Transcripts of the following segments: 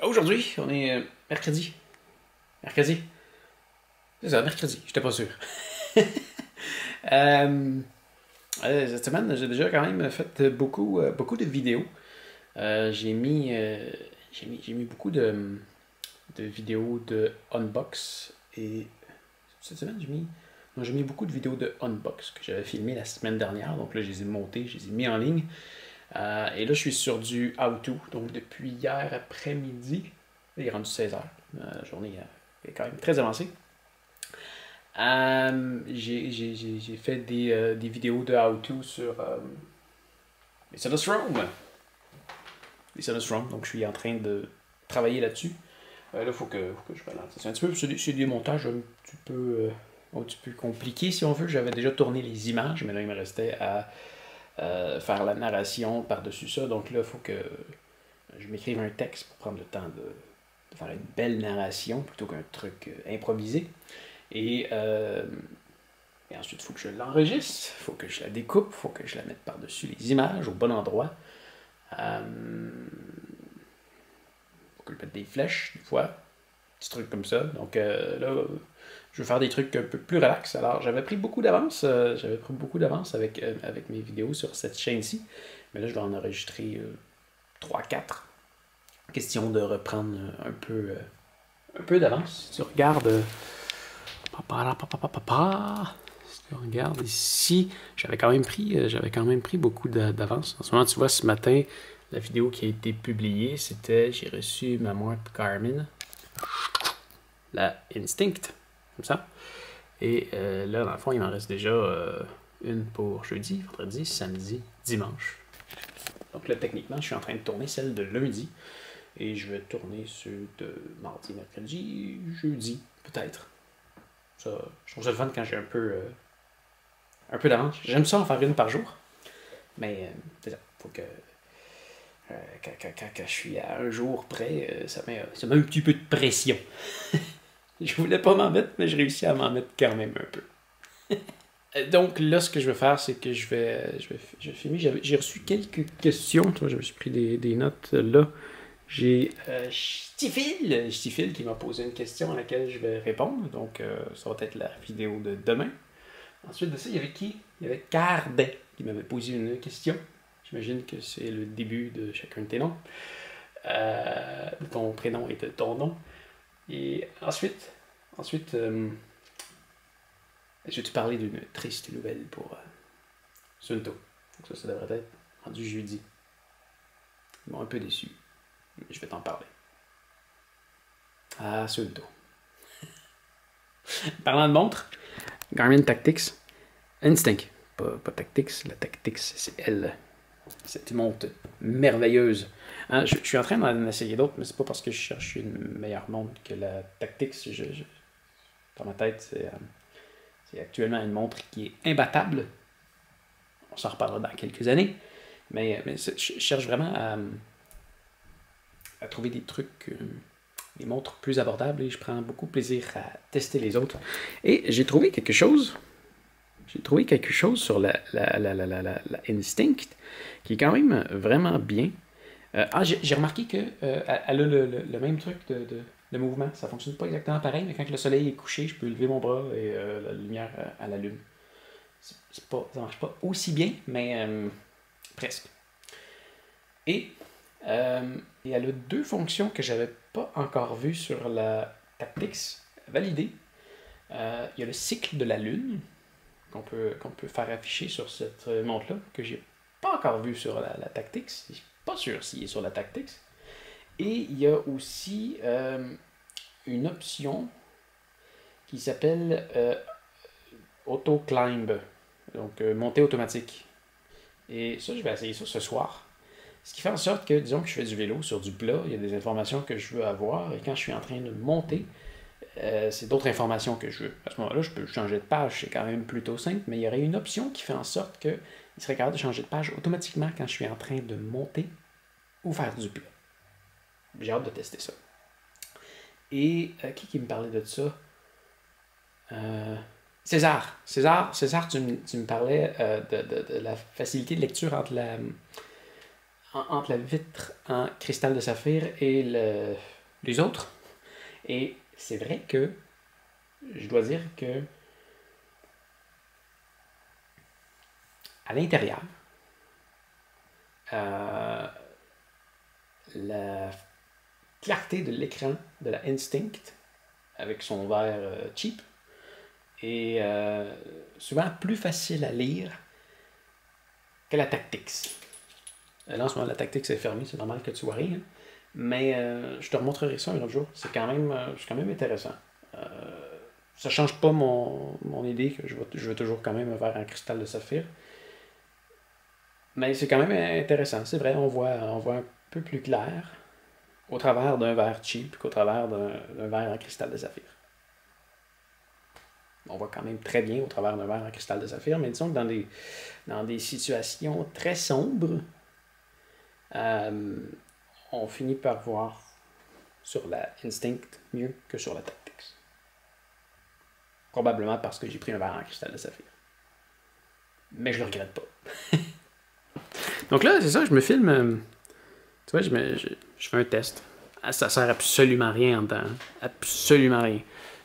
Aujourd'hui, on est mercredi. Mercredi. C'est ça, mercredi. J'étais pas sûr. Cette semaine, j'ai déjà quand même fait beaucoup de vidéos. J'ai mis beaucoup de vidéos de unbox et cette semaine, j'ai mis beaucoup de vidéos de unbox que j'avais filmé la semaine dernière. Donc là, je les ai montées, je les ai mis en ligne. Et là, je suis sur du how-to. Donc depuis hier après-midi, il est rendu 16h. La journée est quand même très avancée. J'ai fait des vidéos de how-to sur les Sonos Room. Les Sonos Room. Donc je suis en train de travailler là-dessus. Là, faut que je ralentisse un petit peu. C'est des montages un petit peu compliqués si on veut. J'avais déjà tourné les images, mais là, il me restait à faire la narration par-dessus ça. Donc là, il faut que je m'écrive un texte pour prendre le temps de faire une belle narration plutôt qu'un truc improvisé. Et ensuite, il faut que je l'enregistre, il faut que je la découpe, il faut que je la mette par-dessus les images au bon endroit. Il faut que je mette des flèches, des fois, petits trucs comme ça. Donc là, je veux faire des trucs un peu plus relax. Alors, j'avais pris beaucoup d'avance. Avec mes vidéos sur cette chaîne-ci. Mais là, je vais en enregistrer 3-4. Question de reprendre un peu d'avance. Si tu regardes... Si tu regardes ici, j'avais quand même pris beaucoup d'avance. En ce moment, tu vois, ce matin, la vidéo qui a été publiée, c'était j'ai reçu ma montre Garmin, la Instinct, comme ça. Et là, dans le fond, il m'en reste déjà une pour jeudi, vendredi, samedi, dimanche. Donc là, techniquement, je suis en train de tourner celle de lundi. Et je vais tourner ceux de mardi, mercredi, jeudi, peut-être. Ça, je trouve ça le fun quand j'ai un peu d'avance. J'aime ça en faire une par jour. Mais c'est ça. Faut que. Quand je suis à un jour près, ça met un petit peu de pression. Je voulais pas m'en mettre, mais j'ai réussi à m'en mettre quand même un peu. Donc là, ce que je vais faire, c'est que je vais filmer. J'ai reçu quelques questions. Toi, je me suis pris des notes là. J'ai Stifil qui m'a posé une question à laquelle je vais répondre. Donc, ça va être la vidéo de demain. Ensuite de ça, il y avait qui? Il y avait Cardet qui m'avait posé une question. J'imagine que c'est le début de chacun de tes noms. De ton prénom et de ton nom. Et ensuite je vais te parler d'une triste nouvelle pour Sunto. Donc ça devrait être rendu jeudi. Ils m'ont un peu déçu. Je vais t'en parler. Ah, Sunto. Parlant de montre, Garmin Tactics Instinct. Pas Tactics, la Tactics, c'est elle. C'est une montre merveilleuse. Hein, je suis en train d'en essayer d'autres, mais c'est pas parce que je cherche une meilleure montre que la Tactics. Dans ma tête, c'est actuellement une montre qui est imbattable. On s'en reparlera dans quelques années. Mais je cherche vraiment à trouver des trucs, des montres plus abordables et je prends beaucoup de plaisir à tester les autres. Et j'ai trouvé quelque chose. Sur la Instinct qui est quand même vraiment bien. J'ai remarqué qu'elle a le même truc de mouvement. Ça fonctionne pas exactement pareil, mais quand le soleil est couché, je peux lever mon bras et la lumière à l'allume. Ça marche pas aussi bien, mais presque. Et elle a deux fonctions que j'avais pas encore vues sur la Tactics validées. Il y a le cycle de la lune qu'on peut faire afficher sur cette montre-là, que j'ai pas encore vu sur la Tactics. Je suis pas sûr s'il est sur la Tactics. Et il y a aussi une option qui s'appelle Auto Climb, donc montée automatique. Et ça, je vais essayer ça ce soir. Ce qui fait en sorte que, disons que je fais du vélo sur du plat, il y a des informations que je veux avoir, et quand je suis en train de monter, c'est d'autres informations que je veux. À ce moment-là, je peux changer de page, c'est quand même plutôt simple, mais il y aurait une option qui fait en sorte qu'il serait capable de changer de page automatiquement quand je suis en train de monter ou faire du plat. J'ai hâte de tester ça. Et qui me parlait de ça? César, tu me parlais de la facilité de lecture entre entre la vitre en cristal de saphir et les autres. Et c'est vrai que je dois dire que à l'intérieur, la clarté de l'écran de la Instinct avec son verre cheap est souvent plus facile à lire que la Tactix. Là, en ce moment, la Tactix est fermée, c'est normal que tu vois rien. Mais je te remontrerai ça un autre jour. C'est quand même intéressant. Ça change pas mon idée que je veux toujours quand même un verre en cristal de saphir. Mais c'est quand même intéressant. C'est vrai, on voit un peu plus clair au travers d'un verre cheap qu'au travers d'un verre en cristal de saphir. On voit quand même très bien au travers d'un verre en cristal de saphir, mais disons que dans des situations très sombres, on finit par voir sur la Instinct mieux que sur la Tactix. Probablement parce que j'ai pris un verre en cristal de saphir. Mais je le regrette pas. Donc là, c'est ça, je me filme. Tu vois, je fais un test. Ça sert absolument à rien en dedans. Absolument rien.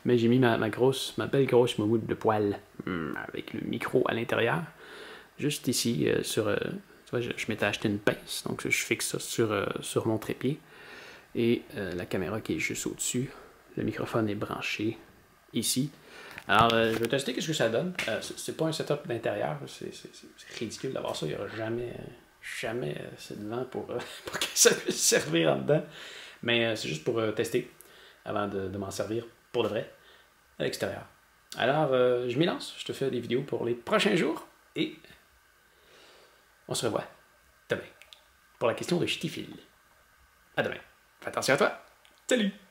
Mais j'ai mis ma belle grosse moumoute de poêle avec le micro à l'intérieur. Juste ici, tu vois, je m'étais acheté une pince, donc je fixe ça sur mon trépied. Et la caméra qui est juste au-dessus. Le microphone est branché ici. Alors, je vais tester qu'est-ce que ça donne. C'est pas un setup d'intérieur. C'est ridicule d'avoir ça. Il n'y aura jamais assez de vent pour que ça puisse servir en dedans. Mais c'est juste pour tester avant de m'en servir pour de vrai à l'extérieur. Alors, je m'y lance. Je te fais des vidéos pour les prochains jours. Et on se revoit demain pour la question de Ch'tifil. À demain. Fais attention à toi. Salut!